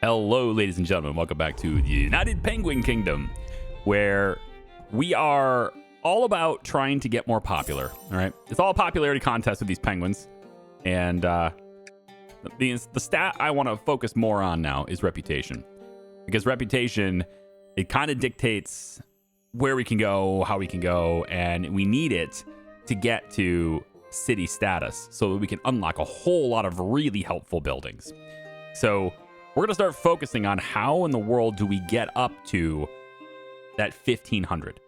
Hello, ladies and gentlemen. Welcome back to the United Penguin Kingdom, where we are all about trying to get more popular. All right, it's all a popularity contest with these penguins, and the stat I want to focus more on now is reputation, because reputation, it kind of dictates where we can go, how we can go, and we need it to get to city status so that we can unlock a whole lot of really helpful buildings. So we're going to start focusing on how in the world do we get up to that 1500.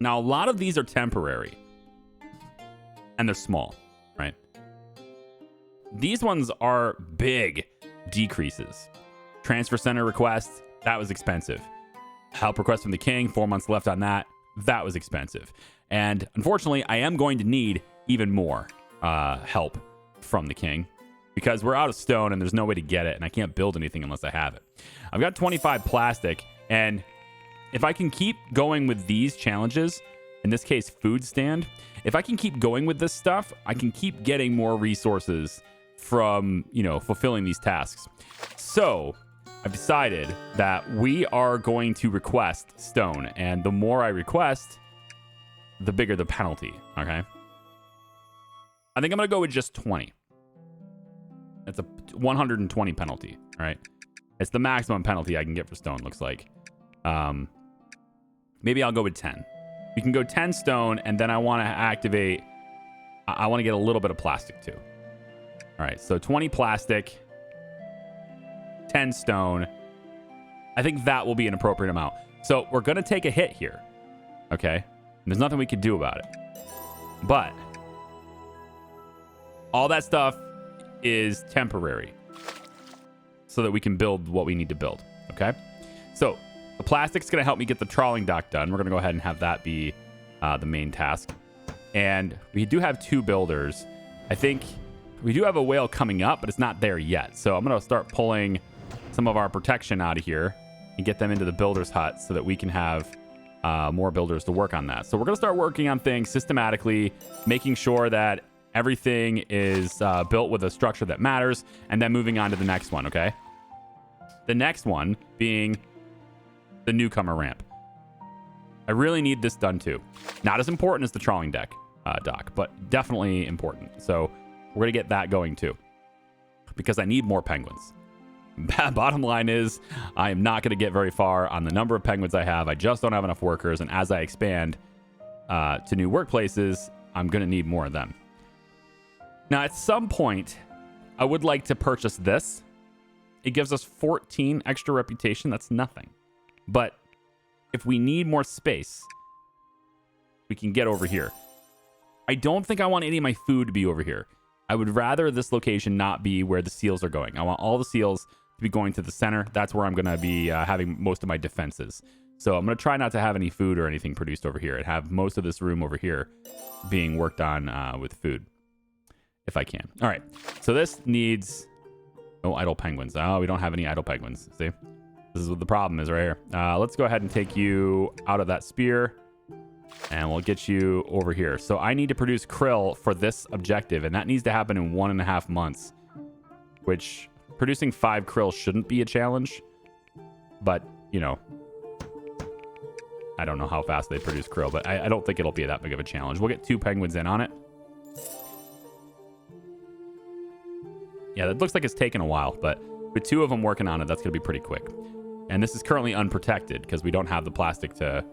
Now, a lot of these are temporary and they're small, right? These ones are big decreases. Transfer center request, that was expensive. Help request from the king, 4 months left on that. That was expensive. And unfortunately, I am going to need even more help from the king, because we're out of stone and there's no way to get it, and I can't build anything unless I have it. I've got 25 plastic, and if I can keep going with these challenges, in this case, food stand, if I can keep going with this stuff, I can keep getting more resources from, fulfilling these tasks. So I've decided that we are going to request stone, and the more I request, the bigger the penalty, okay? I think I'm going to go with just 20. It's a 120 penalty, all right? It's the maximum penalty I can get for stone, looks like. Maybe I'll go with 10. We can go 10 stone, and then I want to activate... I want to get a little bit of plastic, too. All right, so 20 plastic, 10 stone. I think that will be an appropriate amount. So we're going to take a hit here, okay? And there's nothing we can do about it. But all that stuff is temporary so that we can build what we need to build, okay? So the plastic's going to help me get the trawling dock done. We're going to go ahead and have that be the main task. And we do have 2 builders. I think we do have a whale coming up, but it's not there yet. So I'm going to start pulling some of our protection out of here and get them into the builder's hut so that we can have more builders to work on that. So we're going to start working on things systematically, making sure that everything is built with a structure that matters, and then moving on to the next one, okay? The next one being the newcomer ramp. I really need this done too. Not as important as the trawling deck dock, but definitely important. So we're going to get that going too, because I need more penguins. Bottom line is, I am not going to get very far on the number of penguins I have. I just don't have enough workers, and as I expand to new workplaces, I'm going to need more of them. Now, at some point, I would like to purchase this. It gives us 14 extra reputation. That's nothing. But if we need more space, we can get over here. I don't think I want any of my food to be over here. I would rather this location not be where the seals are going. I want all the seals to be going to the center. That's where I'm going to be having most of my defenses. So I'm going to try not to have any food or anything produced over here and have most of this room over here being worked on with food, if I can. All right, so this needs no idle penguins. Oh, we don't have any idle penguins. See, this is what the problem is right here. Let's go ahead and take you out of that spear, and we'll get you over here. So I need to produce krill for this objective, and that needs to happen in 1.5 months, which producing 5 krill shouldn't be a challenge, but I don't know how fast they produce krill, but I don't think it'll be that big of a challenge. We'll get 2 penguins in on it. Yeah, that looks like it's taken a while, but with 2 of them working on it, that's going to be pretty quick. And this is currently unprotected because we don't have the plastic to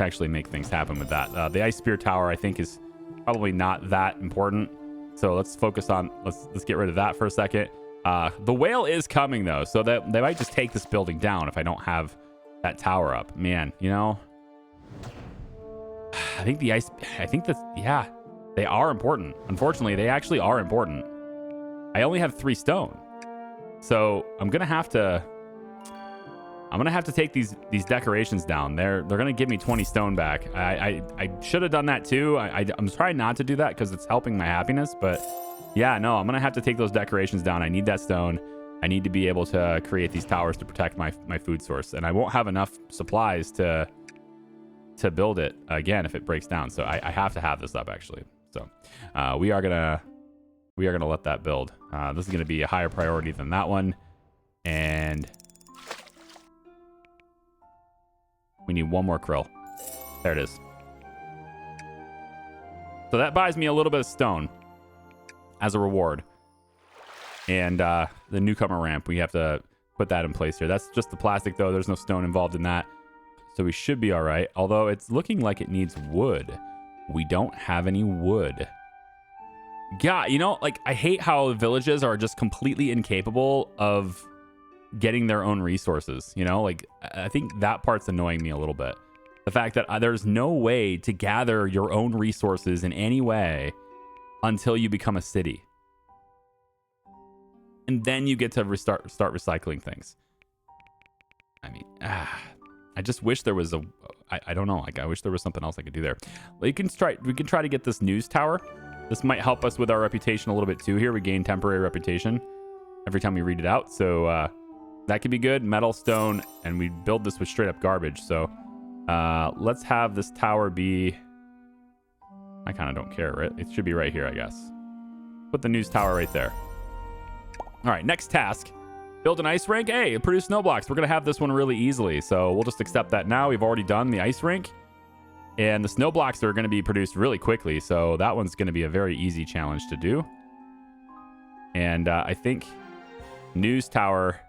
actually make things happen with that. The ice spear tower, I think, is probably not that important. So let's focus on, let's get rid of that for a second. The whale is coming, though, so that they might just take this building down if I don't have that tower up. Man, I think yeah, they are important. Unfortunately, they actually are important. I only have 3 stone, so I'm gonna have to take these decorations down. They're gonna give me 20 stone back. I should have done that too. I'm trying not to do that because it's helping my happiness, but yeah, no, I'm gonna have to take those decorations down. I need that stone. I need to be able to create these towers to protect my food source, and I won't have enough supplies to build it again if it breaks down. So I have to have this up actually. So we are gonna let that build. This is gonna be a higher priority than that one. And we need one more krill. There it is. So that buys me a little bit of stone as a reward. And the newcomer ramp, we have to put that in place here. That's just the plastic, though. There's no stone involved in that. So we should be all right. Although it's looking like it needs wood. We don't have any wood. God, you know, like, I hate how villages are just completely incapable of getting their own resources. You know, like, I think that part's annoying me a little bit. The fact that there's no way to gather your own resources in any way until you become a city. And then you get to start recycling things. I mean, I just wish there was I don't know. Like, I wish there was something else I could do there. We can try to get this news tower. This might help us with our reputation a little bit too here. We gain temporary reputation every time we read it out. So that could be good. Metal, stone, and we build this with straight up garbage. So let's have this tower be... I kind of don't care, right? It should be right here, I guess. Put the news tower right there. All right, next task. Build an ice rink. Hey, produce snow blocks. We're going to have this one really easily. So we'll just accept that now. We've already done the ice rink. And the snow blocks are going to be produced really quickly. So that one's going to be a very easy challenge to do. And I think news tower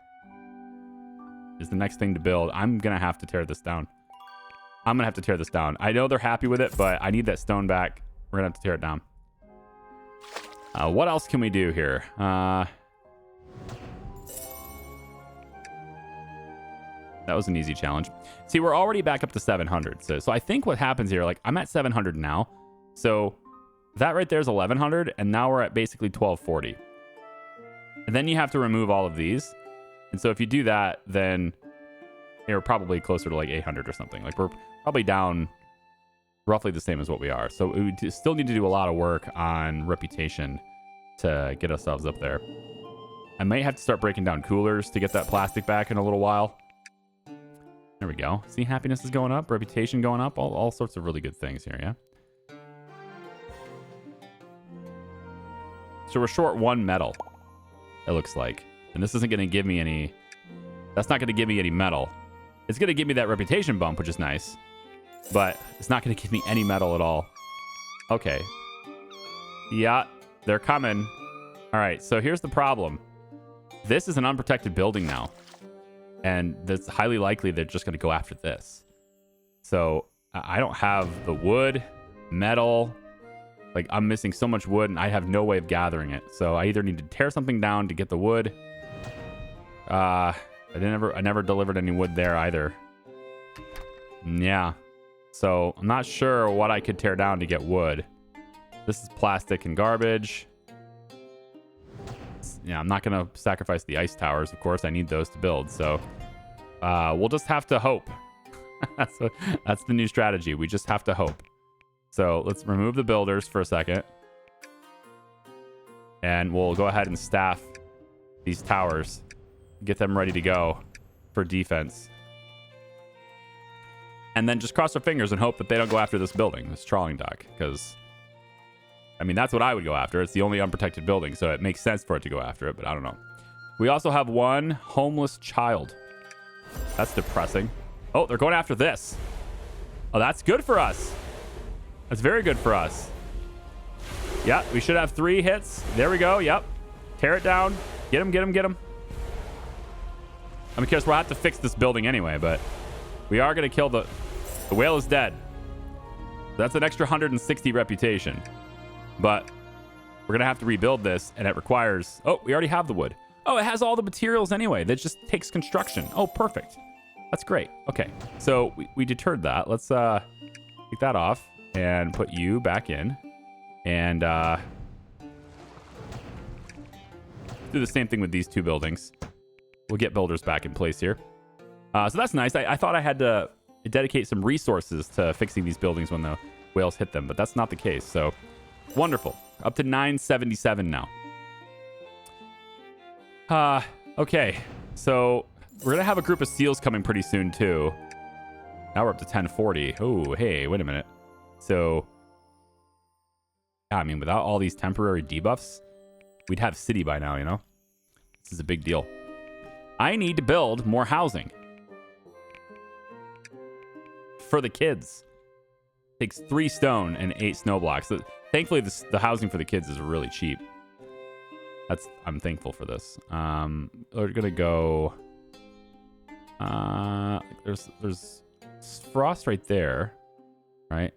is the next thing to build. I'm going to have to tear this down. I'm going to have to tear this down. I know they're happy with it, but I need that stone back. We're going to have to tear it down. What else can we do here? That was an easy challenge. See, we're already back up to 700. So I think what happens here, like, I'm at 700 now. So that right there is 1100. And now we're at basically 1240. And then you have to remove all of these. And so if you do that, then you're probably closer to like 800 or something. Like, we're probably down roughly the same as what we are. So we still need to do a lot of work on reputation to get ourselves up there. I might have to start breaking down coolers to get that plastic back in a little while. There we go. See, happiness is going up, reputation going up, all sorts of really good things here, yeah? So we're short one metal, it looks like. And this isn't going to give me any... That's not going to give me any metal. It's going to give me that reputation bump, which is nice. But it's not going to give me any metal at all. Okay. Yeah, they're coming. All right, so here's the problem. This is an unprotected building now. And it's highly likely they're just going to go after this. So I don't have the wood, metal. Like, I'm missing so much wood, and I have no way of gathering it. So I either need to tear something down to get the wood. I never delivered any wood there either. Yeah. So I'm not sure what I could tear down to get wood. This is plastic and garbage. Yeah, I'm not going to sacrifice the ice towers. Of course, I need those to build. So we'll just have to hope. That's the new strategy. We just have to hope. So let's remove the builders for a second. And we'll go ahead and staff these towers. Get them ready to go for defense. And then just cross our fingers and hope that they don't go after this building, this trawling dock. Because... I mean, that's what I would go after. It's the only unprotected building, so it makes sense for it to go after it, but I don't know. We also have one homeless child. That's depressing. Oh, they're going after this. Oh, that's good for us. That's very good for us. Yeah, we should have 3 hits. There we go. Yep. Tear it down. Get him, get him, get him. I mean, because we'll have to fix this building anyway, but we are going to kill the whale is dead. That's an extra 160 reputation. But we're going to have to rebuild this, and it requires... Oh, we already have the wood. Oh, it has all the materials anyway. That just takes construction. Oh, perfect. That's great. Okay, so we deterred that. Let's take that off and put you back in. And do the same thing with these 2 buildings. We'll get builders back in place here. So that's nice. I thought I had to dedicate some resources to fixing these buildings when the whales hit them, but that's not the case, so... Wonderful. Up to 977 now. Okay. So we're going to have a group of seals coming pretty soon, too. Now we're up to 1040. Oh, hey, wait a minute. So, I mean, without all these temporary debuffs, we'd have city by now, you know? This is a big deal. I need to build more housing for the kids. Takes 3 stone and 8 snow blocks. So, thankfully, the housing for the kids is really cheap. I'm thankful for this. We're gonna go. There's frost right there, right?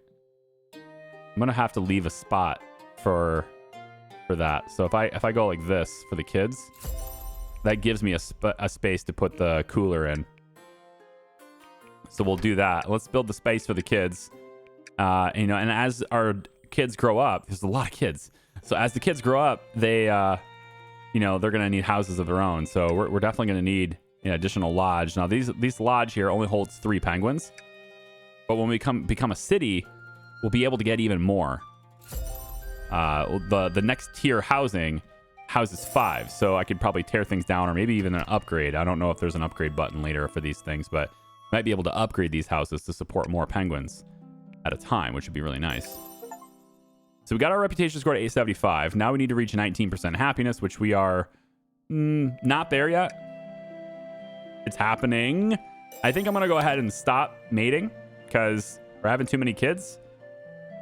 I'm gonna have to leave a spot for that. So if I go like this for the kids, that gives me a space to put the cooler in. So we'll do that. Let's build the space for the kids. And as our kids grow up, there's a lot of kids. So as the kids grow up, they, they're going to need houses of their own. So we're definitely going to need an additional lodge. Now, these lodge here only holds 3 penguins. But when we become a city, we'll be able to get even more. The next tier housing houses 5. So I could probably tear things down or maybe even an upgrade. I don't know if there's an upgrade button later for these things, but might be able to upgrade these houses to support more penguins at a time, which would be really nice. So we got our reputation score to 875. Now we need to reach 19% happiness, which we are not there yet. It's happening. I think I'm going to go ahead and stop mating because we're having too many kids.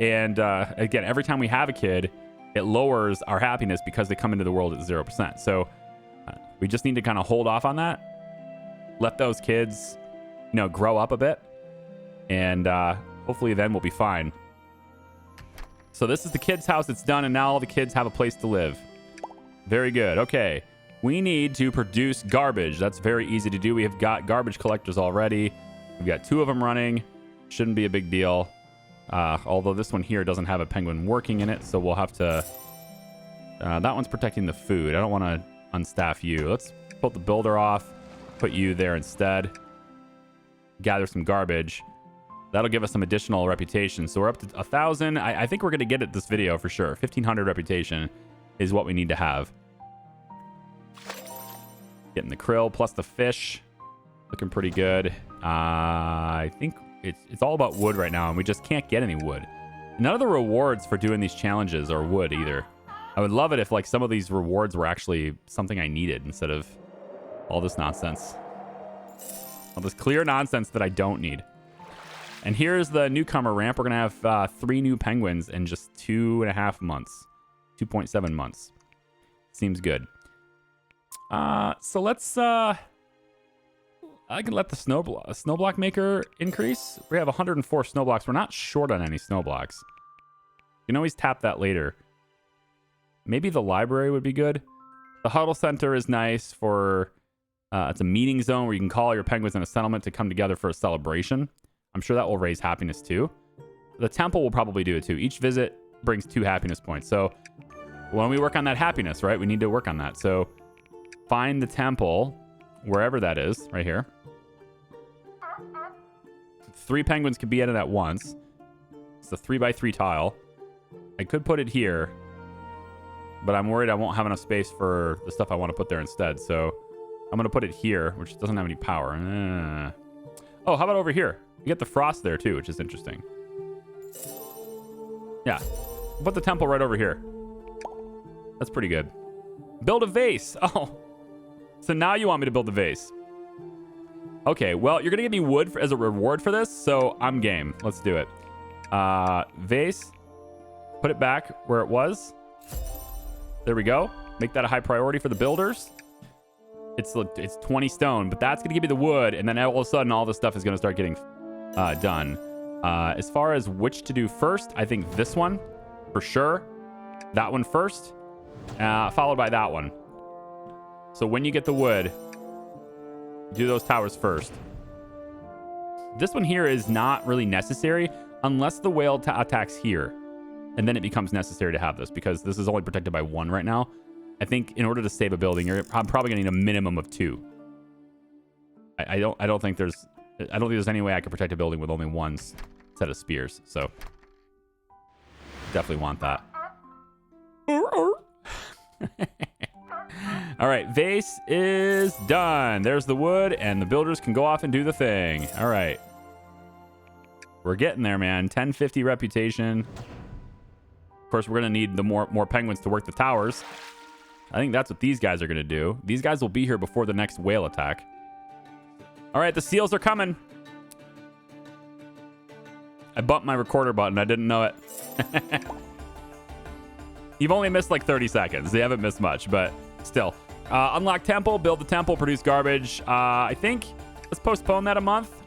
And again, every time we have a kid, it lowers our happiness because they come into the world at 0%. So we just need to kind of hold off on that. Let those kids, grow up a bit. And hopefully then we'll be fine. So this is the kids' house. It's done. And now all the kids have a place to live. Very good. Okay. We need to produce garbage. That's very easy to do. We have got garbage collectors already. We've got 2 of them running. Shouldn't be a big deal. Although this one here doesn't have a penguin working in it. So we'll have to... that one's protecting the food. I don't want to unstaff you. Let's pull the builder off. Put you there instead. Gather some garbage. That'll give us some additional reputation. So we're up to 1,000. I think we're going to get it this video for sure. 1,500 reputation is what we need to have. Getting the krill plus the fish. Looking pretty good. I think it's all about wood right now, and we just can't get any wood. None of the rewards for doing these challenges are wood either. I would love it if some of these rewards were actually something I needed instead of all this nonsense. All this clear nonsense that I don't need. And here's the newcomer ramp. We're going to have 3 new penguins in just 2.5 months. 2.7 months. Seems good. So let's... I can let the snow block maker increase. We have 104 snow blocks. We're not short on any snow blocks. You can always tap that later. Maybe the library would be good. The huddle center is nice for... it's a meeting zone where you can call your penguins in a settlement to come together for a celebration. I'm sure that will raise happiness too. The temple will probably do it too. Each visit brings 2 happiness points. So when we work on that happiness, right? We need to work on that. So find the temple, wherever that is, right here. 3 penguins could be in it at once. It's a 3x3 tile. I could put it here, but I'm worried I won't have enough space for the stuff I want to put there instead. So I'm going to put it here, which doesn't have any power. Oh, how about over here? You get the frost there too, which is interesting. Yeah. Put the temple right over here. That's pretty good. Build a vase. Oh. So now you want me to build the vase. Okay, well, you're going to give me wood as a reward for this, so I'm game. Let's do it. Vase. Put it back where it was. There we go. Make that a high priority for the builders. It's 20 stone, but that's going to give me the wood, and then all of a sudden, all this stuff is going to start getting done. As far as which to do first, I think this one, for sure. That one first, followed by that one. So when you get the wood, do those towers first. This one here is not really necessary unless the whale attacks here. And then it becomes necessary to have this because this is only protected by 1 right now. I think in order to save a building, I'm probably going to need a minimum of 2. I don't think there's any way I could protect a building with only 1 set of spears. So definitely want that. All right, vase is done. There's the wood, and the builders can go off and do the thing. All right. We're getting there, man. 1050 reputation. Of course, we're going to need the more penguins to work the towers. I think that's what these guys are going to do. These guys will be here before the next whale attack. All right, the seals are coming. I bumped my recorder button. I didn't know it. You've only missed like 30 seconds. They haven't missed much, but still. Unlock temple, build the temple, produce garbage. I think let's postpone that a month.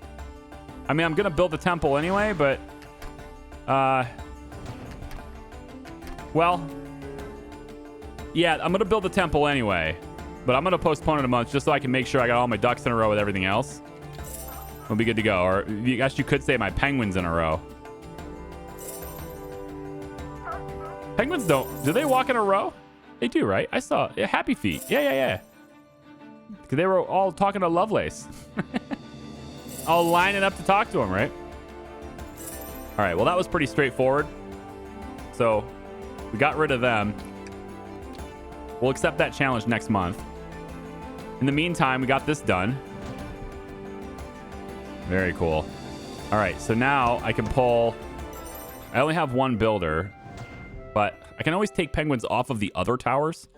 I mean, I'm going to build the temple anyway, but... well... yeah, I'm going to build the temple anyway. But I'm going to postpone it a month just so I can make sure I got all my ducks in a row with everything else. We'll be good to go. Or I guess you could say my penguins in a row. Penguins don't... do they walk in a row? They do, right? I saw... yeah, happy feet. Yeah. Because they were all talking to Lovelace. All lining up to talk to him, right? All right, well, that was pretty straightforward. So we got rid of them. We'll accept that challenge next month. In the meantime, we got this done. Very cool. All right, so now I can pull... I only have one builder, but I can always take penguins off of the other towers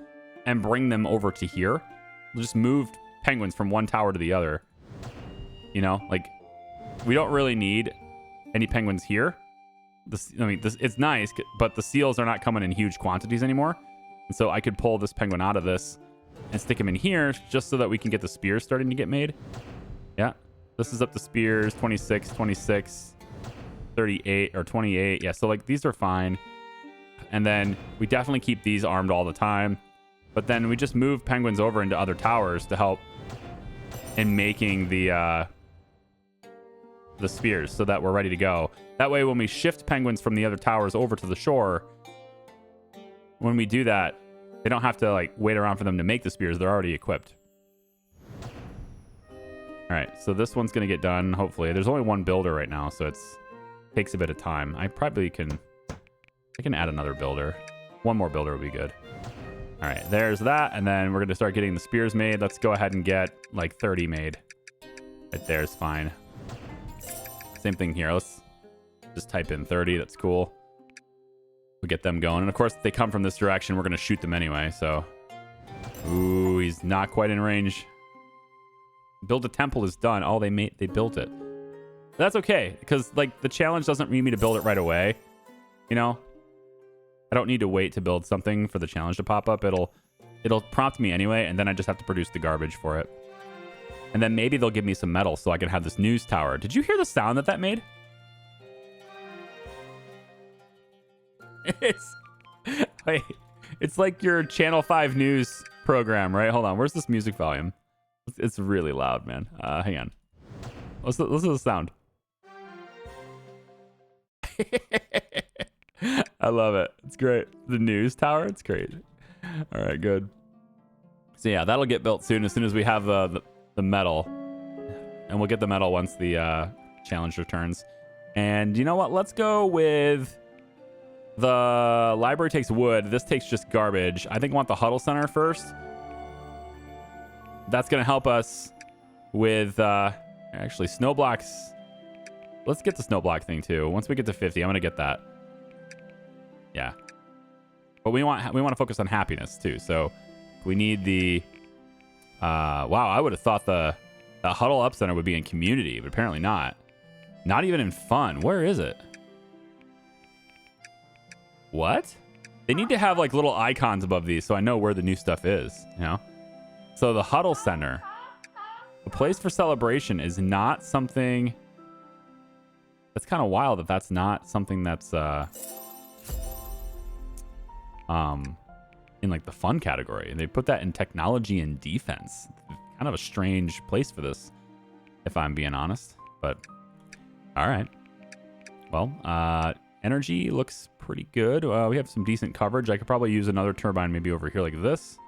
and bring them over to here. We'll just move penguins from one tower to the other. You know, like, we don't really need any penguins here. It's nice, but the seals are not coming in huge quantities anymore. And so I could pull this penguin out of this and stick him in here just so that we can get the spears starting to get made. Yeah. This is up to spears, 26, 26, 38, or 28. Yeah, so, like, these are fine. And then we definitely keep these armed all the time. But then we just move penguins over into other towers to help in making the spears so that we're ready to go. That way, when we shift penguins from the other towers over to the shore, when we do that, they don't have to, like, wait around for them to make the spears. They're already equipped. All right, so this one's going to get done, hopefully. There's only one builder right now, so takes a bit of time. I can add another builder. One more builder will be good. All right, there's that, and then we're going to start getting the spears made. Let's go ahead and get, like, 30 made. Right there's fine. Same thing here. Let's just type in 30. That's cool. We'll get them going. And, of course, if they come from this direction, we're going to shoot them anyway, so... ooh, he's not quite in range. Build a temple is done. Oh, they built it. That's okay, because, like, the challenge doesn't need me to build it right away. You know? I don't need to wait to build something for the challenge to pop up. It'll prompt me anyway, and then I just have to produce the garbage for it. And then maybe they'll give me some metal so I can have this news tower. Did you hear the sound that made? It's like your Channel 5 news program, right? Hold on. Where's this music volume? It's really loud, man. Hang on. Listen to the sound. I love it. It's great. The news tower. It's great. All right, good. So yeah, that'll get built soon. As soon as we have the metal, and we'll get the metal once the challenge returns. And you know what? Let's go with the library takes wood. This takes just garbage. I think I want the huddle center first. That's gonna help us with actually snow blocks. Let's get the snow block thing too. Once we get to 50, I'm gonna get that. Yeah, but we want to focus on happiness too. So we need the wow, I would have thought the huddle up center would be in community, but apparently not. Not even in fun. Where is it? What? They need to have, like, little icons above these so I know where the new stuff is, you know? So the huddle center, the place for celebration, is not something... That's kind of wild that that's not something that's in, like, the fun category. And they put that in technology and defense. Kind of a strange place for this, if I'm being honest. But all right. Well, energy looks pretty good. We have some decent coverage. I could probably use another turbine maybe over here like this.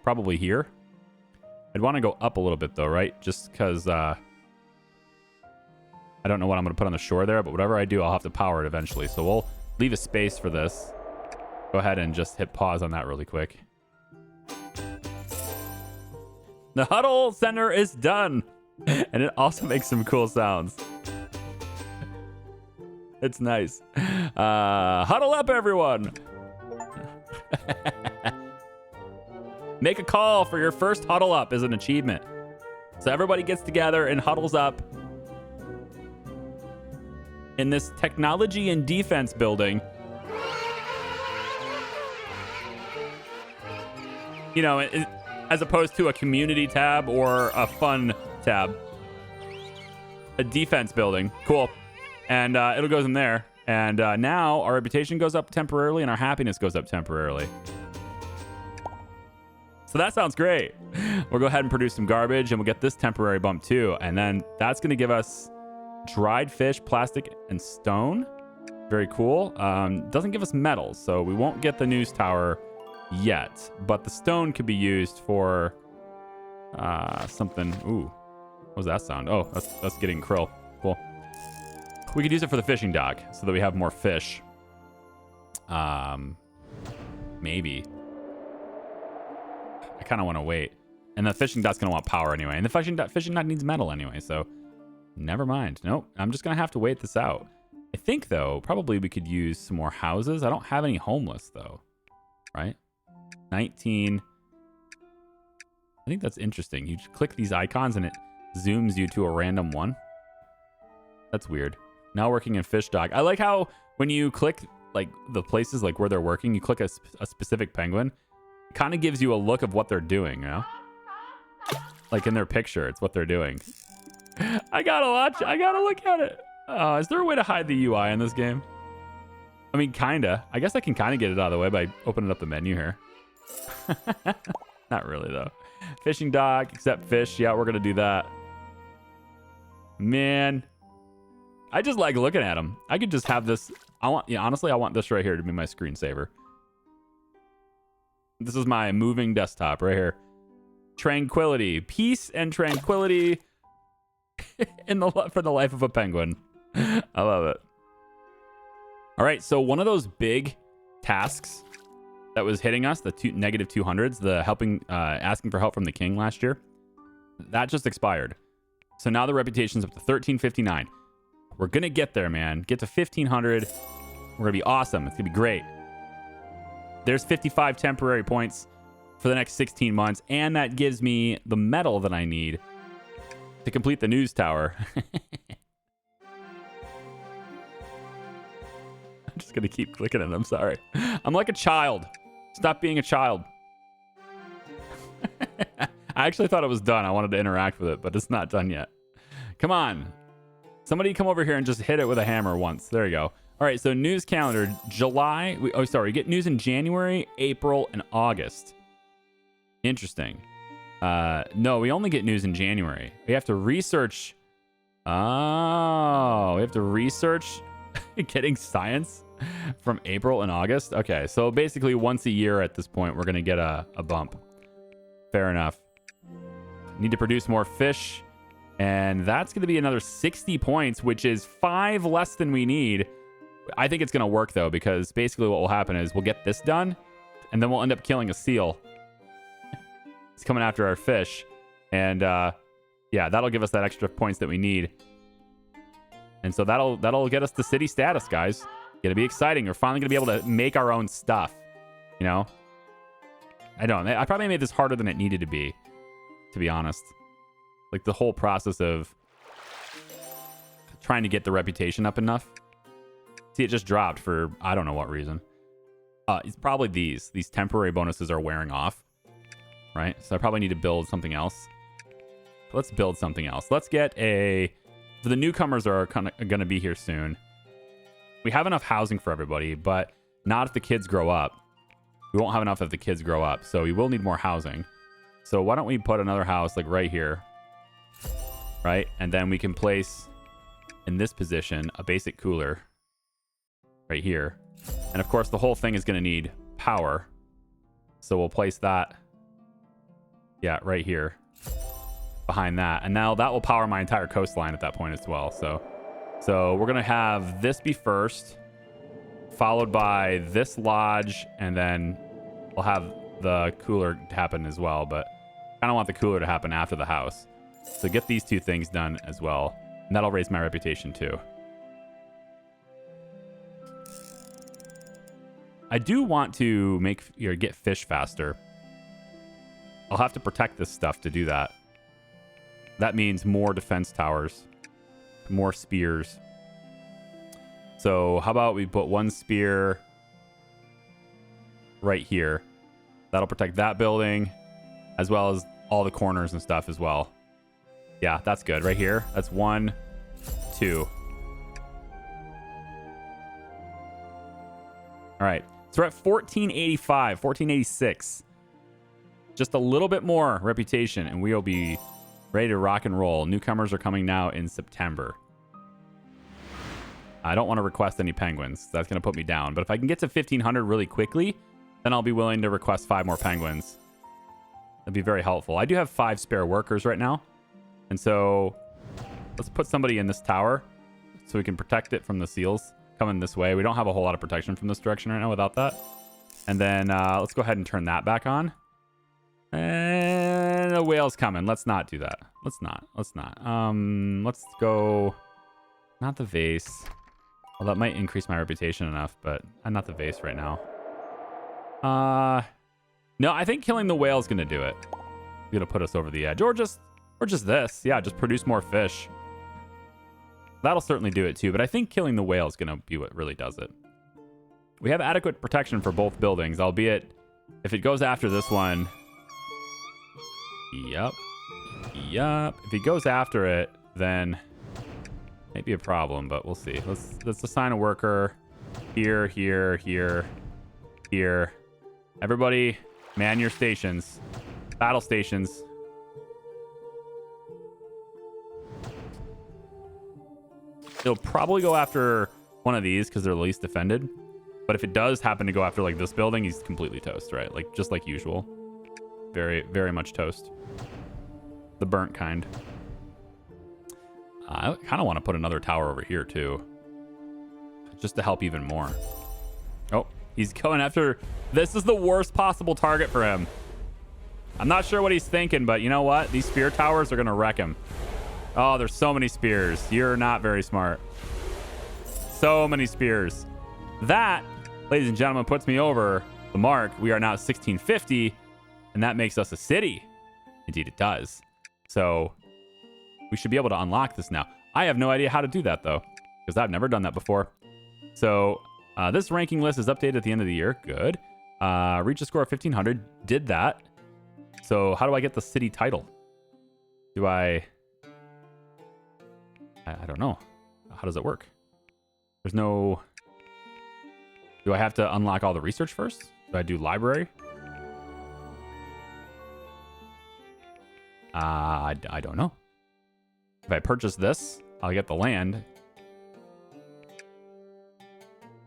Probably here. I'd want to go up a little bit though, right? Just because I don't know what I'm going to put on the shore there, but whatever I do, I'll have to power it eventually. So we'll leave a space for this. Go ahead and just hit pause on that really quick. The huddle center is done. And it also makes some cool sounds. It's nice. Huddle up, everyone. Make a call for your first huddle up is an achievement. So everybody gets together and huddles up in this technology and defense building. You know, as opposed to a community tab or a fun tab. A defense building. Cool. And it'll go in there. And now our reputation goes up temporarily and our happiness goes up temporarily. So that sounds great. We'll go ahead and produce some garbage and we'll get this temporary bump too. And then that's going to give us dried fish, plastic, and stone. Very cool. Doesn't give us metals, so we won't get the news tower yet. But the stone could be used for something. Ooh, what was that sound? Oh, that's getting krill. Cool. We could use it for the fishing dock so that we have more fish. Maybe. I kind of want to wait. And the fishing dock's going to want power anyway. And the fishing dock needs metal anyway, so never mind. Nope. I'm just going to have to wait this out. I think, though, probably we could use some more houses. I don't have any homeless, though. Right? 19. I think that's interesting. You just click these icons and it zooms you to a random one. That's weird. Now working in fish dock. I like how when you click like the places like where they're working, you click a specific penguin. It kind of gives you a look of what they're doing, you know? Like in their picture, it's what they're doing. I gotta watch. I gotta look at it. Is there a way to hide the UI in this game? I mean, kinda. I guess I can kind of get it out of the way by opening up the menu here. Not really, though. Fishing dock, accept fish. Yeah, we're gonna do that. Man, I just like looking at them. I could just have this. Honestly, I want this right here to be my screensaver. This is my moving desktop right here. Tranquility, peace, and tranquility for the life of a penguin. I love it. All right, so one of those big tasks that was hitting us, the negative 200s, the asking for help from the king last year, that just expired. So now the reputation's up to 1359. We're gonna get there, man. Get to 1500. We're gonna be awesome. It's gonna be great. There's 55 temporary points for the next 16 months, and that gives me the metal that I need to complete the news tower. I'm just gonna keep clicking it. I'm sorry. I'm like a child. Stop being a child. I actually thought it was done. I wanted to interact with it, but it's not done yet. Come on. Somebody come over here and just hit it with a hammer once. There you go. All right, so news calendar. July. We get news in January, April, and August. Interesting. No, we only get news in January. We have to research. Oh, we have to research getting science from April and August. Okay, so basically once a year at this point, we're going to get a bump. Fair enough. Need to produce more fish. And that's going to be another 60 points, which is 5 less than we need. I think it's going to work, though, because basically what will happen is we'll get this done, and then we'll end up killing a seal. It's coming after our fish. And, yeah, that'll give us that extra points that we need. And so that'll get us the city status, guys. Going to be exciting. We're finally going to be able to make our own stuff, you know? I probably made this harder than it needed to be honest. Like the whole process of trying to get the reputation up enough. See, it just dropped for I don't know what reason. It's probably these temporary bonuses are wearing off, right? So I probably need to build something else. Let's build something else. Let's get the newcomers are kind of going to be here soon. We have enough housing for everybody, but not if the kids grow up. We won't have enough if the kids grow up, so we will need more housing. So why don't we put another house like right here, right? And then we can place in this position a basic cooler right here. And of course, the whole thing is going to need power. So we'll place that, yeah, right here behind that. And now that will power my entire coastline at that point as well. So we're going to have this be first, followed by this lodge, and then we'll have the cooler happen as well. But I kind of want the cooler to happen after the house. So get these two things done as well. And that'll raise my reputation too. I do want to get fish faster. I'll have to protect this stuff to do that. That means more defense towers, more spears. So how about we put one spear right here? That'll protect that building as well as all the corners and stuff as well. Yeah, that's good. Right here. That's 1, 2. All right. So we're at 1485, 1486. Just a little bit more reputation, and we'll be ready to rock and roll. Newcomers are coming now in September. I don't want to request any penguins. That's going to put me down. But if I can get to 1500 really quickly, then I'll be willing to request 5 more penguins. That'd be very helpful. I do have 5 spare workers right now. And so let's put somebody in this tower so we can protect it from the seals coming this way. We don't have a whole lot of protection from this direction right now without that. And then let's go ahead and turn that back on. And the whale's coming. Let's not do that. Let's not. Let's go. Not the vase. Well, that might increase my reputation enough, but I'm not the vase right now. No, I think killing the whale is going to do it. It's going to put us over the edge. Or just this. Yeah, just produce more fish. That'll certainly do it too, but I think killing the whale is going to be what really does it. We have adequate protection for both buildings, albeit if it goes after this one... Yep. If he goes after it, then might be a problem, but we'll see. Let's assign a worker here, here, here, here. Everybody, man your stations. Battle stations. It'll probably go after one of these because they're the least defended. But if it does happen to go after like this building, he's completely toast, right? Like just like usual. Very, very much toast. The burnt kind. I kind of want to put another tower over here too. Just to help even more. Oh, he's going after... This is the worst possible target for him. I'm not sure what he's thinking, but you know what? These spear towers are going to wreck him. Oh, there's so many spears. You're not very smart. So many spears. That, ladies and gentlemen, puts me over the mark. We are now at 1650, and that makes us a city. Indeed, it does. So we should be able to unlock this now. I have no idea how to do that, though, because I've never done that before. So this ranking list is updated at the end of the year. Good. Reach a score of 1500. Did that. So how do I get the city title? Do I don't know. How does it work? There's no... Do I have to unlock all the research first? Do I do library? I don't know. If I purchase this, I'll get the land.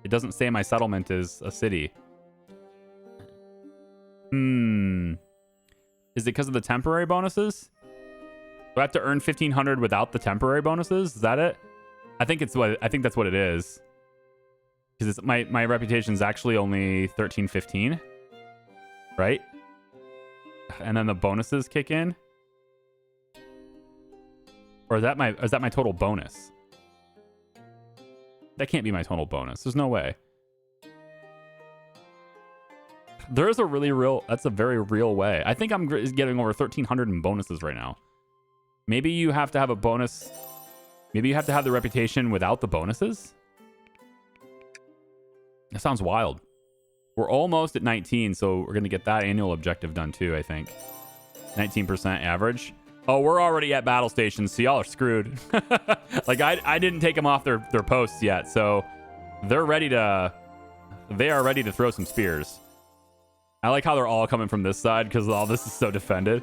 It doesn't say my settlement is a city. Is it because of the temporary bonuses? Do I have to earn 1500 without the temporary bonuses? Is that it? I think that's what it is. Because my reputation is actually only 1315, right? And then the bonuses kick in. Or is that my total bonus? That can't be my total bonus. There's no way. There is that's a very real way. I think I'm getting over 1300 in bonuses right now. Maybe you have to have a bonus. Maybe you have to have the reputation without the bonuses. That sounds wild. We're almost at 19, so we're going to get that annual objective done too, I think. 19% average. Oh, we're already at battle stations, so y'all are screwed. Like, I didn't take them off their posts yet, so they are ready to throw some spears. I like how they're all coming from this side because all this is so defended.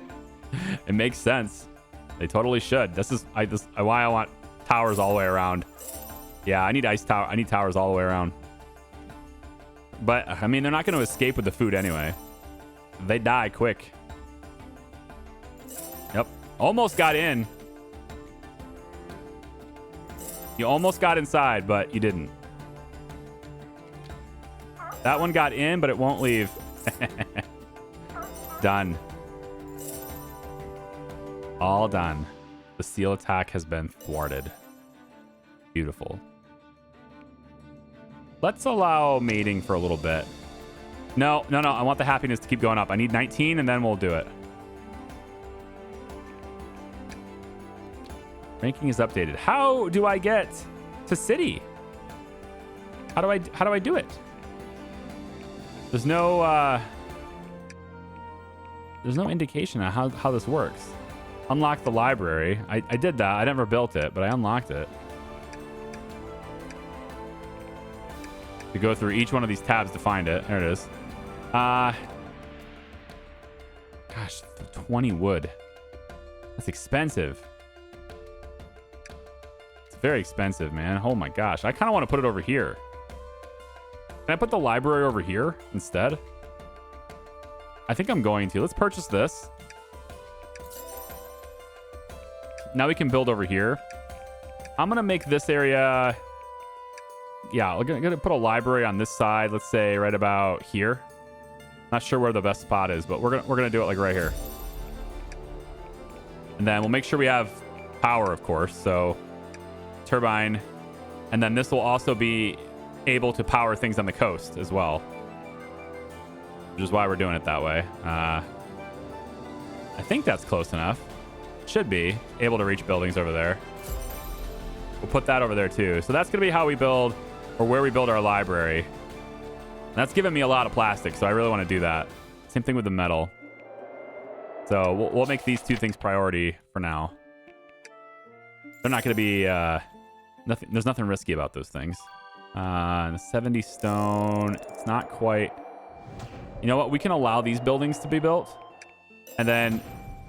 It makes sense. They totally should. This is why I want towers all the way around. Yeah, I need I need towers all the way around. But, I mean, they're not going to escape with the food anyway. They die quick. Yep. Almost got in. You almost got inside, but you didn't. That one got in, but it won't leave. Done. All done. The seal attack has been thwarted. Beautiful. Let's allow mating for a little bit. No. I want the happiness to keep going up. I need 19 and then we'll do it. Ranking is updated. How do I get to city? How do I do it? There's no indication on how this works. Unlock the library. I did that. I never built it, but I unlocked it. To go through each one of these tabs to find it. There it is. Gosh, 20 wood. That's expensive. It's very expensive, man. Oh my gosh. I kind of want to put it over here. Can I put the library over here instead? I think I'm going to. Let's purchase this. Now we can build over here. I'm going to make this area... Yeah, we're going to put a library on this side. Let's say right about here. Not sure where the best spot is, but we're gonna do it like right here. And then we'll make sure we have power, of course. So turbine. And then this will also be able to power things on the coast as well. Which is why we're doing it that way. I think that's close enough. Should be able to reach buildings over there. We'll put that over there too. So that's going to be how we build, or where we build our library. And that's giving me a lot of plastic, so I really want to do that. Same thing with the metal. So we'll make these two things priority for now. They're not going to be... nothing. There's nothing risky about those things. 70 stone. It's not quite... You know what? We can allow these buildings to be built. And then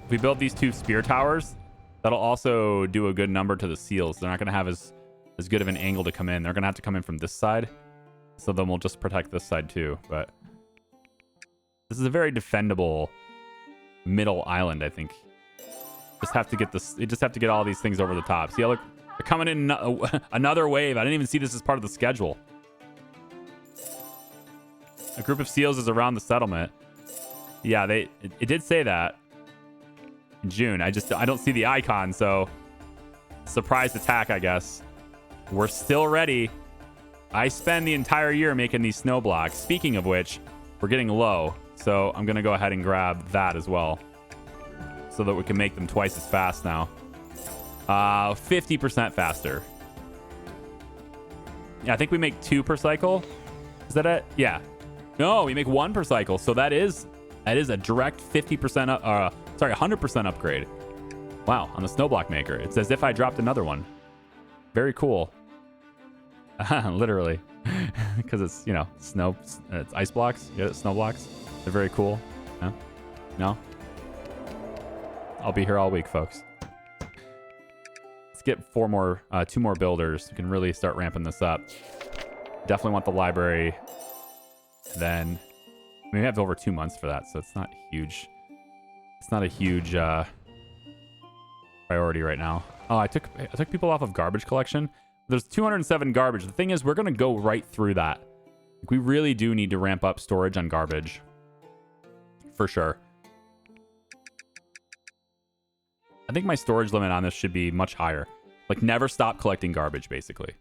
if we build these two spear towers, that'll also do a good number to the seals. They're not going to have as good of an angle to come in. They're going to have to come in from this side. So then we'll just protect this side too. But this is a very defendable middle island, I think. Just have to get this. You just have to get all these things over the top. See how they're coming in another wave. I didn't even see this as part of the schedule. A group of seals is around the settlement. Yeah, it did say that in June. I don't see the icon, so surprise attack, I guess. We're still ready. I spend the entire year making these snow blocks. Speaking of which, we're getting low, so I'm gonna go ahead and grab that as well, so that we can make them twice as fast now. 50% faster. Yeah, I think we make 2 per cycle. Is that it? Yeah. No, we make 1 per cycle. So that is a direct 50% up, 100% upgrade. Wow, on the snow block maker. It's as if I dropped another one. Very cool. Literally. Because it's, snow, it's ice blocks. Yeah, snow blocks. They're very cool. Yeah? No? I'll be here all week, folks. Let's get 2 more builders. We can really start ramping this up. Definitely want the library. Then we have over 2 months for that, so it's not huge. It's not a huge priority right now. Oh, I took people off of garbage collection. There's 207 garbage. The thing is, we're gonna go right through that. We really do need to ramp up storage on garbage, for sure. I think my storage limit on this should be much higher. Like, never stop collecting garbage, basically.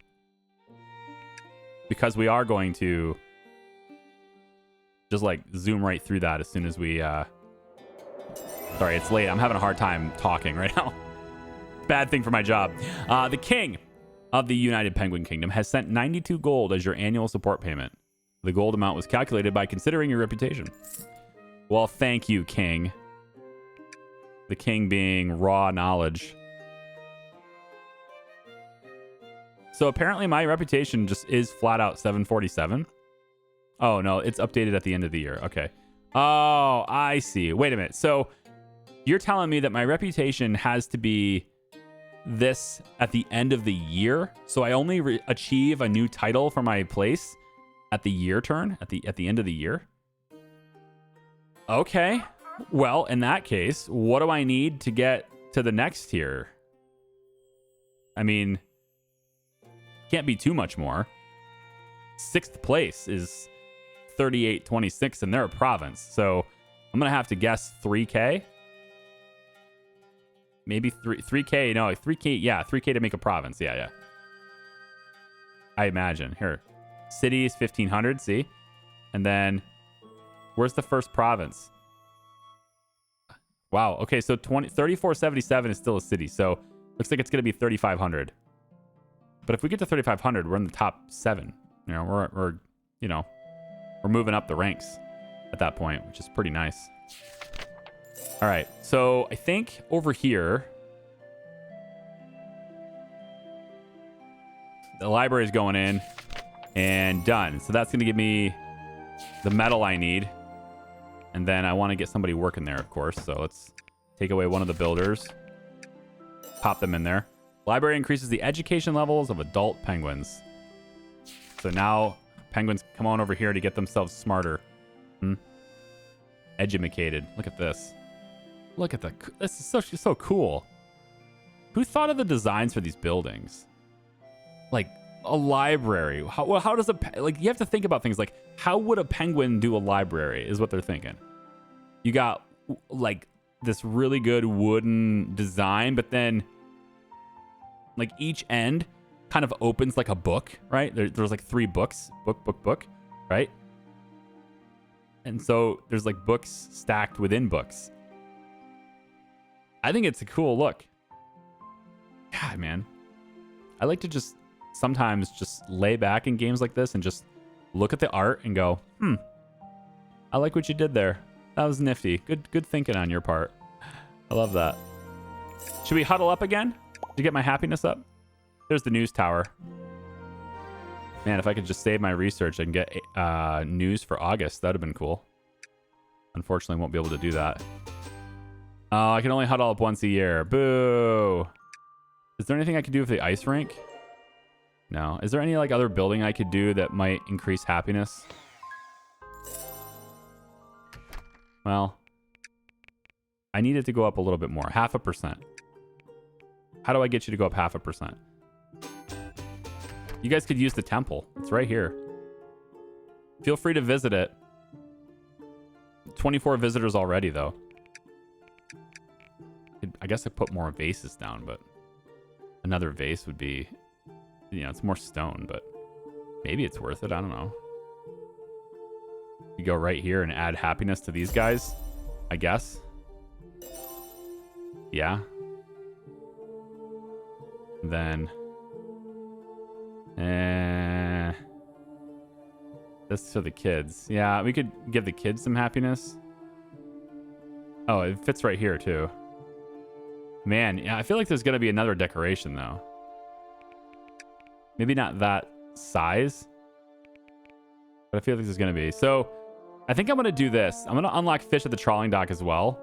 Because we are going to just, like, zoom right through that as soon as we... Sorry, it's late. I'm having a hard time talking right now. Bad thing for my job. The king of the United Penguin Kingdom has sent 92 gold as your annual support payment. The gold amount was calculated by considering your reputation. Well, thank you, king. The king being raw knowledge. So apparently my reputation just is flat out 747. Oh, no, it's updated at the end of the year. Okay. Oh, I see. Wait a minute. So you're telling me that my reputation has to be this at the end of the year? So I only achieve a new title for my place at the year turn, at the end of the year? Okay. Well, in that case, what do I need to get to the next tier? I mean, can't be too much more. 6th place is 3826 and they're a province. So I'm going to have to guess 3K. Maybe 3K. No, 3K. Yeah, 3K to make a province. Yeah. I imagine. Here. City is 1,500. See? And then Where's the first province? Wow. Okay, so 3477 is still a city. So looks like it's going to be 3,500. But if we get to 3,500, we're in the top 7. You know, we're moving up the ranks at that point, which is pretty nice. All right. So I think over here, the library is going in and done. So that's going to give me the metal I need. And then I want to get somebody working there, of course. So let's take away one of the builders. Pop them in there. Library increases the education levels of adult penguins. So now penguins come on over here to get themselves smarter. Edumacated. Look at this. Look at this is so cool. Who thought of the designs for these buildings? Like a library. How does like, you have to think about things like, how would a penguin do a library is what they're thinking. You got like this really good wooden design, but then like each end kind of opens like a book, right? There's like 3 books, book, right? And so there's like books stacked within books. I think it's a cool look. God, man. I like to just sometimes just lay back in games like this and just look at the art and go, I like what you did there. That was nifty. Good thinking on your part. I love that. Should we huddle up again to get my happiness up? There's the news tower. Man, if I could just save my research and get news for August, that would have been cool. Unfortunately, won't be able to do that. Oh, I can only huddle up once a year. Boo. Is there anything I could do with the ice rink? No. Is there any like other building I could do that might increase happiness? Well, I need it to go up a little bit more. 0.5%. How do I get you to go up 0.5%? You guys could use the temple. It's right here. Feel free to visit it. 24 visitors already, though. I guess I put more vases down, but another vase would be, you know, it's more stone, but maybe it's worth it. I don't know. You go right here and add happiness to these guys, I guess. Yeah. Then this for the kids. Yeah, we could give the kids some happiness. Oh, it fits right here too. Man, yeah, I feel like there's gonna be another decoration though. Maybe not that size, but I feel like there's gonna be. So I think I'm gonna do this. I'm gonna unlock fish at the trawling dock as well.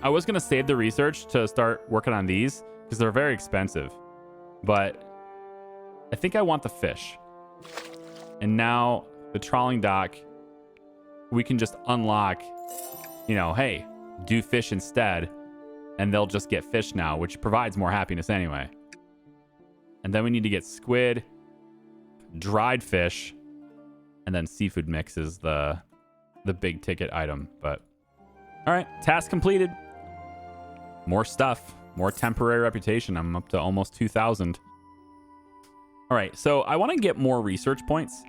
I was gonna save the research to start working on these because they're very expensive, but I think I want the fish. And now the trawling dock, we can just unlock, you know, hey, do fish instead, and they'll just get fish now, which provides more happiness anyway. And then we need to get squid, dried fish, and then seafood mix is the big ticket item. But all right, task completed. More stuff, more temporary reputation. I'm up to almost 2,000. All right, so I want to get more research points.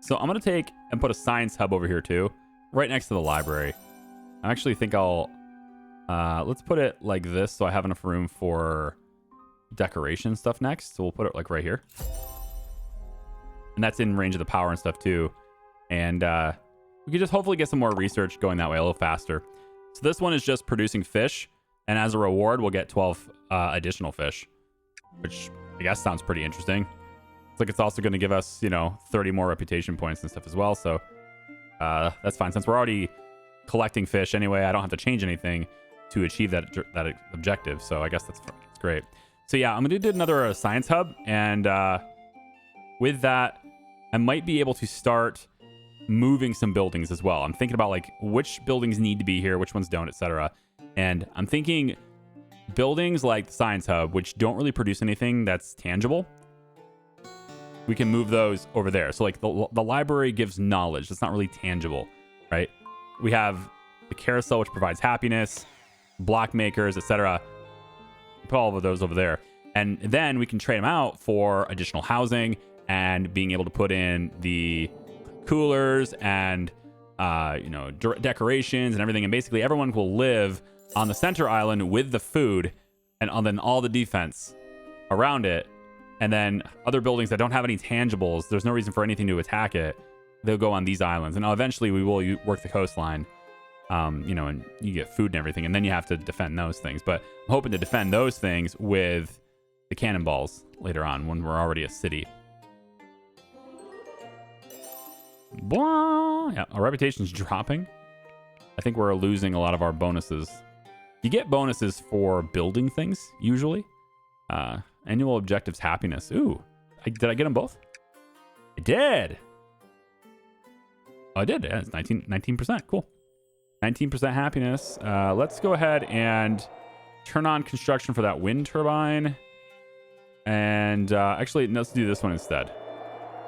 So I'm going to take and put a science hub over here too, right next to the library. I actually think I'll, let's put it like this so I have enough room for decoration stuff next. So we'll put it like right here. And that's in range of the power and stuff too. And we could just hopefully get some more research going that way a little faster. So this one is just producing fish. And as a reward, we'll get 12 additional fish, which I guess sounds pretty interesting. It's like it's also going to give us, you know, 30 more reputation points and stuff as well. So that's fine. Since we're already collecting fish anyway, I don't have to change anything to achieve that objective. So I guess that's great. So yeah, I'm going to do another science hub. And with that, I might be able to start moving some buildings as well. I'm thinking about like which buildings need to be here, which ones don't, etc. And I'm thinking buildings like the science hub, which don't really produce anything that's tangible, we can move those over there. So like the library gives knowledge. That's not really tangible, right? We have the carousel, which provides happiness, block makers, etc. Put all of those over there. And then we can trade them out for additional housing and being able to put in the coolers and decorations and everything, and basically everyone will live on the center island with the food, and then all the defense around it, and then other buildings that don't have any tangibles, there's no reason for anything to attack it, they'll go on these islands. And eventually we will work the coastline, and you get food and everything, and then you have to defend those things. But I'm hoping to defend those things with the cannonballs later on when we're already a city. Blah. Yeah, our reputation's dropping. I think we're losing a lot of our bonuses. You get bonuses for building things, usually. Annual objectives happiness. Ooh. Did I get them both? I did. Oh, I did. Yeah, it's 19%. Cool. 19% happiness. Let's go ahead and turn on construction for that wind turbine. And actually, let's do this one instead.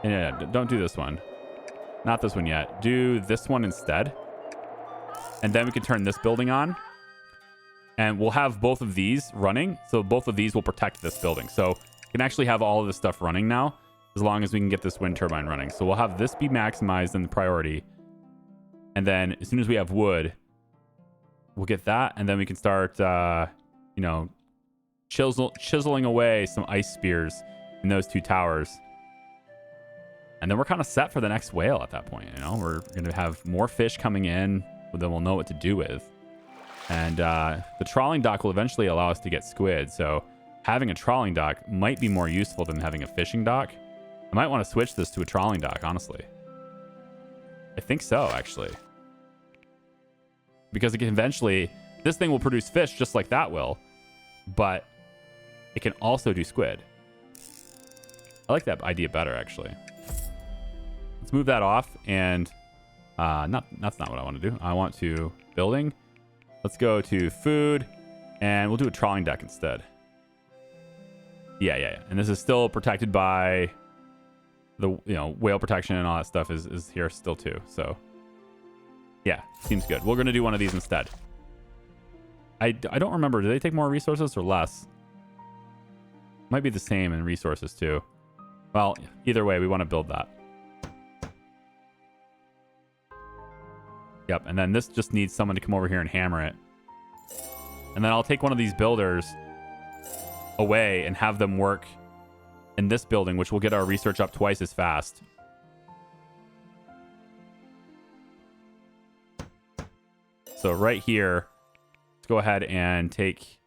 Yeah, don't do this one. Not this one yet. Do this one instead. And then we can turn this building on. And we'll have both of these running. So both of these will protect this building. So we can actually have all of this stuff running now, as long as we can get this wind turbine running. So we'll have this be maximized in the priority. And then as soon as we have wood, we'll get that. And then we can start, chiseling away some ice spears in those two towers. And then we're kind of set for the next whale at that point. We're going to have more fish coming in that we'll know what to do with. And the trawling dock will eventually allow us to get squid. So having a trawling dock might be more useful than having a fishing dock. I might want to switch this to a trawling dock, honestly. I think so, actually. Because it can eventually, this thing will produce fish just like that will. But it can also do squid. I like that idea better, actually. Let's move that off. And that's not what I want to do. I want to building. Let's go to food, and we'll do a trawling deck instead. Yeah. And this is still protected by the whale protection and all that stuff is here still too. So yeah, seems good. We're gonna do one of these instead. I don't remember. Do they take more resources or less? Might be the same in resources too. Well, either way, we want to build that. Yep, and then this just needs someone to come over here and hammer it. And then I'll take one of these builders away and have them work in this building, which will get our research up twice as fast. So right here, let's go ahead and take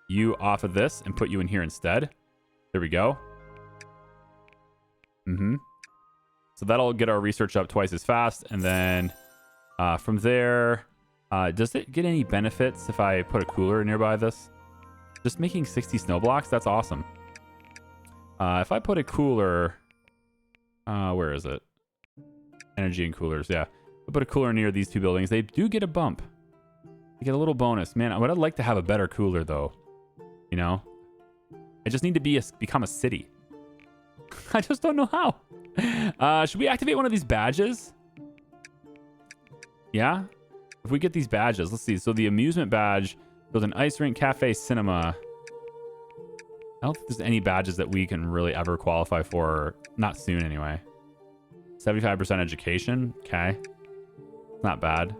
you off of this and put you in here instead. There we go. So that'll get our research up twice as fast, and then from there, does it get any benefits if I put a cooler nearby this? Just making 60 snow blocks? That's awesome. If I put a cooler, where is it? Energy and coolers, yeah. If I put a cooler near these two buildings, they do get a bump. They get a little bonus. Man, I'd like to have a better cooler, though. I just need to become a city. I just don't know how. Should we activate one of these badges? Yeah? If we get these badges, let's see. So the amusement badge, build an ice rink, cafe, cinema. I don't think there's any badges that we can really ever qualify for. Not soon, anyway. 75% education. Okay. Not bad.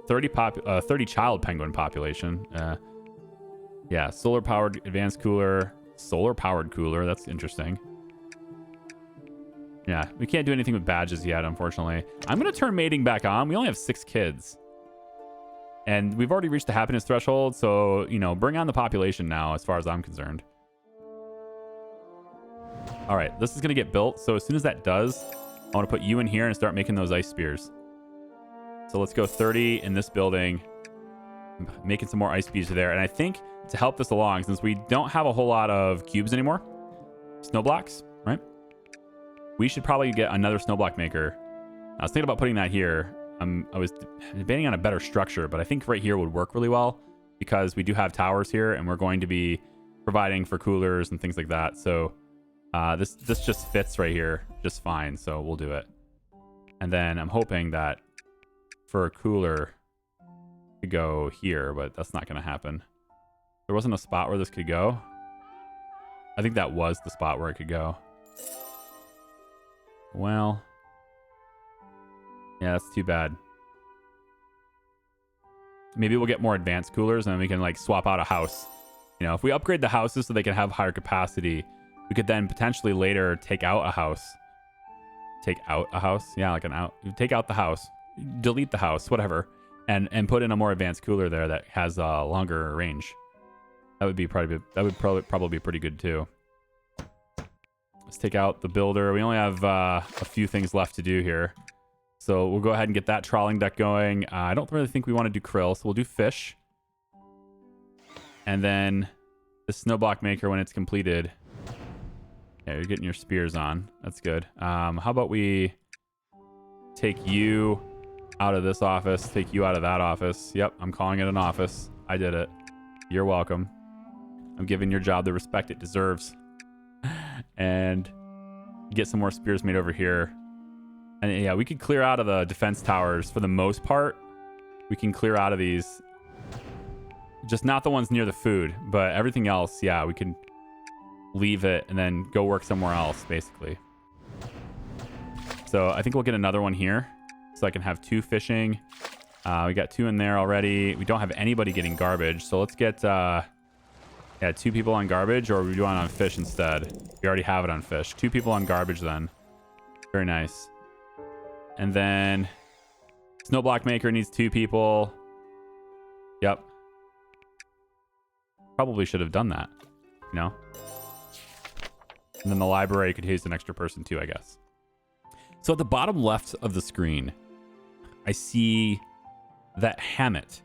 30 child penguin population. Yeah, solar-powered advanced cooler. Solar-powered cooler. That's interesting. Yeah, we can't do anything with badges yet, unfortunately. I'm going to turn mating back on. We only have 6 kids. And we've already reached the happiness threshold, so, bring on the population now, as far as I'm concerned. All right, this is going to get built. So as soon as that does, I want to put you in here and start making those ice spears. So let's go 30 in this building. Making some more ice spears there. And I think to help this along, since we don't have a whole lot of cubes anymore, snow blocks, right? We should probably get another snow block maker. I was thinking about putting that here. I was debating on a better structure, but I think right here would work really well because we do have towers here and we're going to be providing for coolers and things like that. So this just fits right here just fine. So we'll do it. And then I'm hoping that for a cooler to go here, but that's not going to happen. There wasn't a spot where this could go. I think that was the spot where it could go. Well, Yeah, that's too bad. Maybe we'll get more advanced coolers and then we can like swap out a house. You know, if we upgrade the houses so they can have higher capacity, we could then potentially later take out a house. Take out a house? Yeah, like an out. Take out the house. Delete the house, whatever. And put in a more advanced cooler there that has a longer range. That would be probably be pretty good too. Let's take out the builder. We only have a few things left to do here. So we'll go ahead and get that trawling deck going. I don't really think we want to do krill, so we'll do fish. And then the snow block maker when it's completed. Yeah, you're getting your spears on. That's good. How about we take you out of this office, take you out of that office. Yep, I'm calling it an office. I did it. You're welcome. I'm giving your job the respect it deserves. And get some more spears made over here. And yeah, we could clear out of the defense towers for the most part. We can clear out of these. Just not the ones near the food, but everything else, yeah, we can leave it and then go work somewhere else, basically. So I think we'll get another one here so I can have 2 fishing. We got 2 in there already. We don't have anybody getting garbage, so let's get yeah, 2 people on garbage, or we do it on fish instead. We already have it on fish. 2 people on garbage then. Very nice. And then snow block maker needs 2 people. Yep. Probably should have done that, you know? And then the library could use an extra person too, I guess. So at the bottom left of the screen, I see that Hammett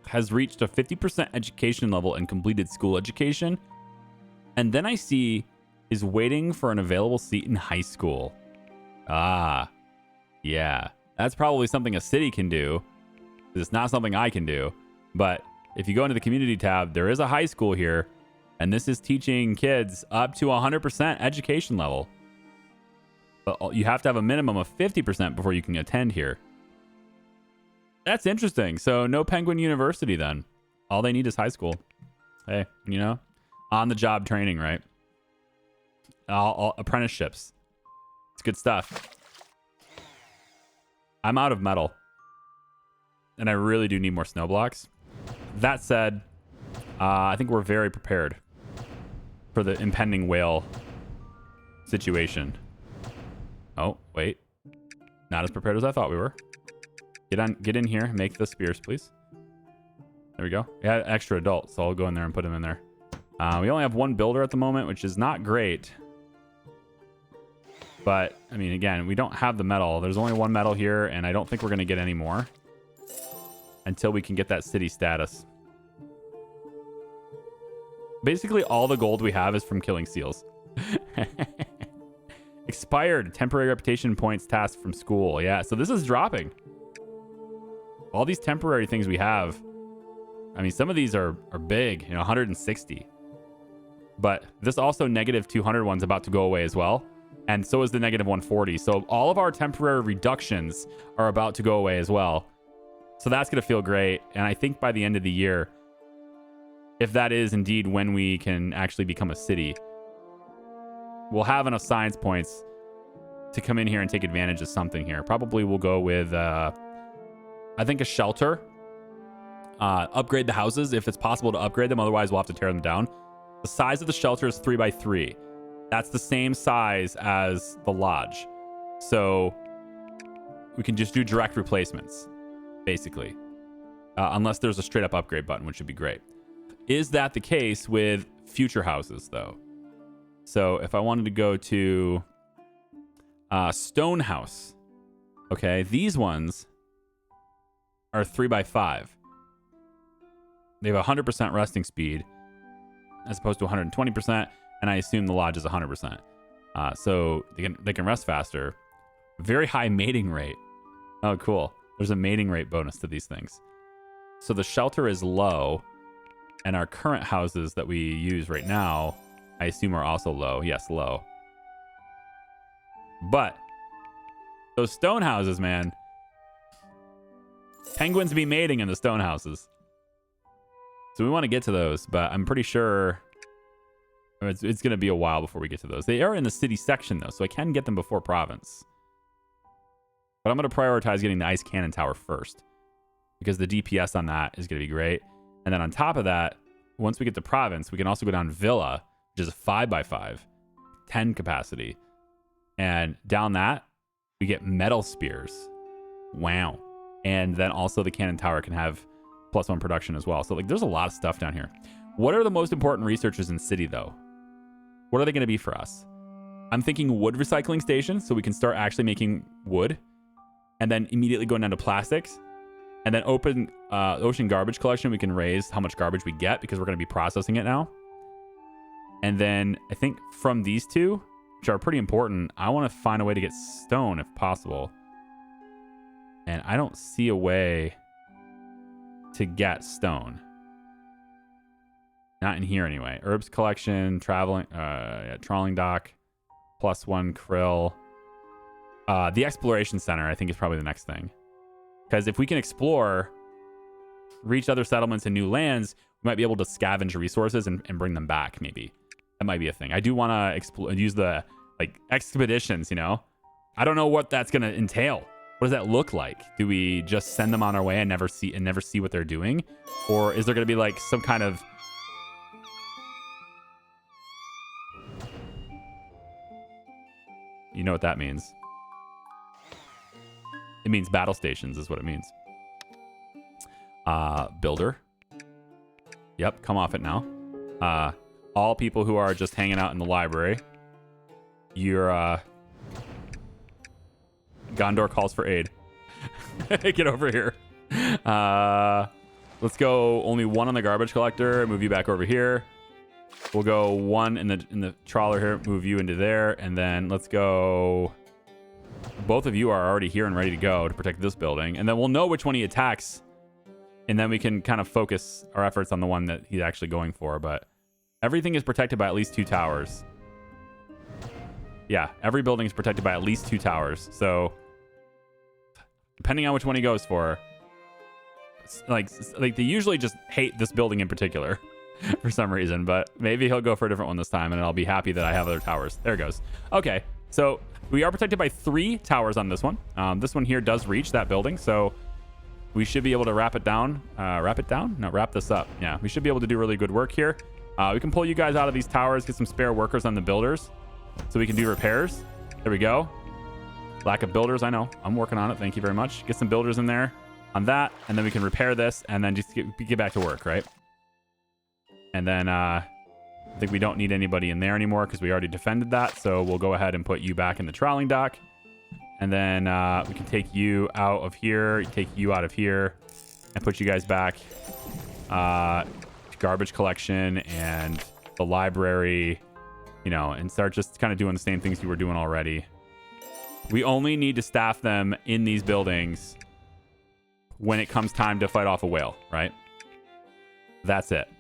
has reached a 50% education level and completed school education. And then I see is waiting for an available seat in high school. Ah, yeah. That's probably something a city can do. It's not something I can do. But if you go into the community tab, there is a high school here. And this is teaching kids up to 100% education level. But you have to have a minimum of 50% before you can attend here. That's interesting. So no Penguin University then. All they need is high school. Hey, you know, on the job training, right? All apprenticeships. It's good stuff. I'm out of metal. And I really do need more snow blocks. That said, I think we're very prepared for the impending whale situation. Oh, wait. Not as prepared as I thought we were. Get in here. Make the spears, please. There we go. We had extra adult, so I'll go in there and put him in there. We only have 1 builder at the moment, which is not great. But, I mean, again, we don't have the metal. There's only 1 metal here, and I don't think we're going to get any more until we can get that city status. Basically, all the gold we have is from killing seals. Expired. Temporary reputation points task from school. Yeah, so this is dropping. All these temporary things we have, I mean, some of these are big, you know, 160. But this also negative 200 one's about to go away as well. And so is the negative 140. So all of our temporary reductions are about to go away as well. So that's going to feel great. And I think by the end of the year, if that is indeed when we can actually become a city, we'll have enough science points to come in here and take advantage of something here. Probably we'll go with, I think, a shelter. Upgrade the houses if it's possible to upgrade them. Otherwise, we'll have to tear them down. The size of the shelter is 3x3. That's the same size as the lodge. So we can just do direct replacements, basically. Unless there's a straight up upgrade button, which would be great. Is that the case with future houses, though? So if I wanted to go to stone house, okay, these ones are 3x5. They have 100% resting speed as opposed to 120%, and I assume the lodge is 100%. So they can rest faster. Very high mating rate. Oh, cool. There's a mating rate bonus to these things. So the shelter is low, and our current houses that we use right now, I assume are also low. Yes, low. But those stone houses, man. Penguins be mating in the stone houses. So we want to get to those, but I'm pretty sure it's going to be a while before we get to those. They are in the city section, though, so I can get them before province. But I'm going to prioritize getting the ice cannon tower first because the DPS on that is going to be great. And then on top of that, once we get to province, we can also go down Villa, which is a 5x5, 10 capacity. And down that, we get metal spears. Wow. And then also the cannon tower can have +1 production as well. So like there's a lot of stuff down here. What are the most important researchers in city though? What are they going to be for us? I'm thinking wood recycling station so we can start actually making wood and then immediately going down to plastics and then open ocean garbage collection. We can raise how much garbage we get because we're going to be processing it now. And then I think from these two, which are pretty important, I want to find a way to get stone if possible. And I don't see a way to get stone. Not in here anyway. Herbs collection, trawling dock, +1 krill. The exploration center, I think, is probably the next thing. Because if we can explore, reach other settlements and new lands, we might be able to scavenge resources and bring them back, maybe. That might be a thing. I do want to use the like expeditions, you know? I don't know what that's going to entail. What does that look like? Do we just send them on our way and never see what they're doing? Or is there going to be like some kind of... You know what that means. It means battle stations is what it means. Builder. Yep, come off it now. All people who are just hanging out in the library. You're, Gondor calls for aid. Get over here. Let's go only 1 on the garbage collector. Move you back over here. We'll go 1 in the trawler here. Move you into there. And then let's go... Both of you are already here and ready to go to protect this building. And then we'll know which one he attacks. And then we can kind of focus our efforts on the one that he's actually going for. But everything is protected by at least 2 towers. Yeah, every building is protected by at least 2 towers. So... Depending on which one he goes for, like they usually just hate this building in particular for some reason, but maybe he'll go for a different one this time and I'll be happy that I have other towers. There it goes. Okay, so we are protected by 3 towers on this one. This one here does reach that building, so we should be able to wrap it down. No, wrap this up. Yeah, we should be able to do really good work here. We can pull you guys out of these towers, get some spare workers on the builders so we can do repairs. There we go. Lack of builders, I know. I'm working on it. Thank you very much. Get some builders in there on that, and then we can repair this, and then just get back to work, right? And then I think we don't need anybody in there anymore because we already defended that, so we'll go ahead and put you back in the trawling dock. And then we can take you out of here, take you out of here, and put you guys back to garbage collection and the library, you know, and start just kind of doing the same things you were doing already. We only need to staff them in these buildings when it comes time to fight off a whale, right? That's it.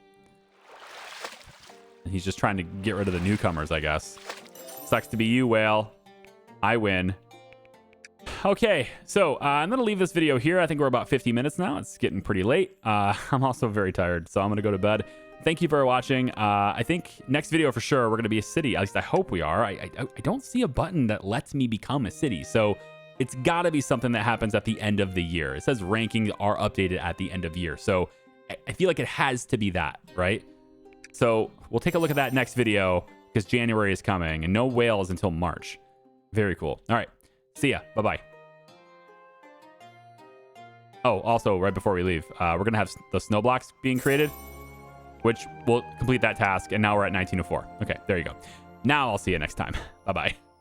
And he's just trying to get rid of the newcomers, I guess. Sucks to be you, whale. I win. Okay, so I'm going to leave this video here. I think we're about 50 minutes now. It's getting pretty late. I'm also very tired, so I'm going to go to bed. Thank you for watching. I think next video for sure, we're going to be a city. At least I hope we are. I don't see a button that lets me become a city. So it's got to be something that happens at the end of the year. It says rankings are updated at the end of the year. So I feel like it has to be that, right? So we'll take a look at that next video because January is coming and no whales until March. Very cool. All right. See ya. Bye-bye. Oh, also, right before we leave, we're going to have the snow blocks being created, which will complete that task. And now we're at 1904. Okay, there you go. Now I'll see you next time. Bye-bye.